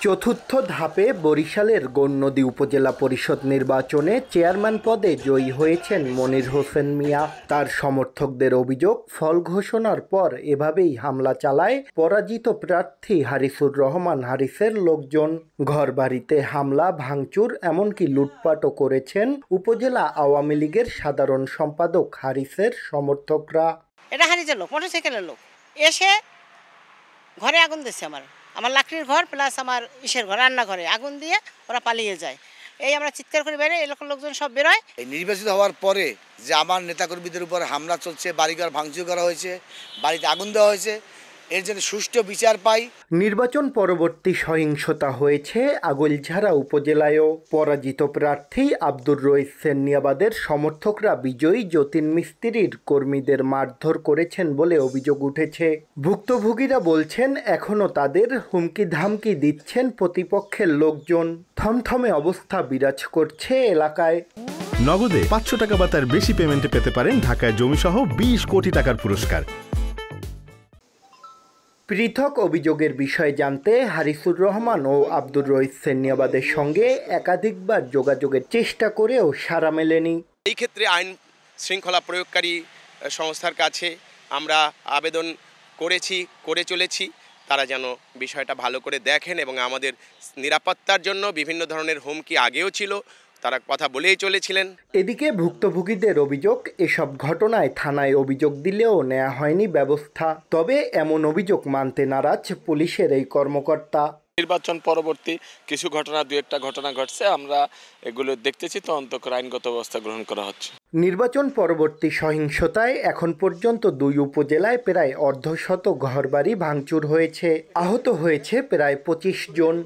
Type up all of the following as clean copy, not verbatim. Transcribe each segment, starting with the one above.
চতুর্থ ধাপে বরিশালের গৌরনদী উপজেলা পরিষদ নির্বাচনে চেয়ারম্যান পদে জয়ী হয়েছেন মনির হোসেন মিয়া। তার সমর্থকদের অভিযোগ, ফল ঘোষণার পর এভাবেই হামলা চালায় পরাজিত প্রার্থী হারিসুর রহমান হারিসের লোকজন। ঘরবাড়িতে হামলা, ভাঙচুর, এমনকি লুটপাটও করেছেন উপজেলা আওয়ামী লীগের সাধারণ সম্পাদক হারিসের সমর্থকরা। এটা হারিসের লোক, মোটরসাইকেলের লোক এসে ঘরে আগুন দিচ্ছে। আমার লাকড়ির ঘর প্লাস আমার ইসের ঘর, রান্নাঘরে আগুন দিয়ে ওরা পালিয়ে যায়। এই আমরা চিৎকার করে বেরোয়, এলাকার লোকজন সব বেরোয়। নির্বাচিত হওয়ার পরে যে আমার নেতাকর্মীদের উপর হামলা চলছে, বাড়িঘর ভাঙচুর করা হয়েছে, বাড়িতে আগুন দেওয়া হয়েছে, এর জন্য সুষ্ঠু বিচার পাই। নির্বাচন পরবর্তী সহিংসতা হয়েছে আগৈলঝাড়া উপজেলায়ও। পরাজিত প্রার্থী আব্দুর রইস সেন্নিয়াবাদের সমর্থকরা বিজয়ী যতীন মিস্ত্রির কর্মীদের মারধর করেছেন বলে অভিযোগ উঠেছে। ভুক্তভোগীরা বলছেন, এখনও তাদের হুমকি ধামকি দিচ্ছেন প্রতিপক্ষের লোকজন। থমথমে অবস্থা বিরাজ করছে এলাকায়। নগদে 500 টাকা বা তার বেশি পেমেন্টে পেতে পারেন ঢাকায় জমিসহ 20 কোটি টাকার পুরস্কার। পৃথক অভিযোগের বিষয়ে জানতে হারিসুর রহমান ও আব্দুর রইস সেন্নিয়াবাদের সঙ্গে একাধিকবার যোগাযোগের চেষ্টা করেও সাড়া মেলেনি। এই ক্ষেত্রে আইন শৃঙ্খলা প্রয়োগকারী সংস্থার কাছে আমরা আবেদন করে চলেছি, তারা যেন বিষয়টা ভালো করে দেখেন এবং আমাদের নিরাপত্তার জন্য বিভিন্ন ধরনের হুমকি আগেও ছিল, তারা কথা বলেই চলেছিলেন। এদিকে ভুক্তভোগীদের অভিযোগ, এসব ঘটনায় থানায় অভিযোগ দিলেও নেওয়া হয়নি ব্যবস্থা। তবে এমন অভিযোগ মানতে নারাজ পুলিশের এই কর্মকর্তা। নির্বাচন পরবর্তী কিছু ঘটনা, দু একটা ঘটনা ঘটছে, আমরা এগুলো দেখতেছি, তদন্ত করে আইনগত ব্যবস্থা গ্রহণ করা হচ্ছে। নির্বাচন পরবর্তী সহিংসতায় এখন পর্যন্ত 2 উপজেলায় প্রায় অর্ধশত ঘরবাড়ি ভাঙচুর হয়েছে। আহত হয়েছে প্রায় 25 জন।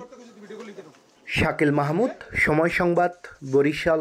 শাকিল মাহমুদ, সময় সংবাদ, বরিশাল।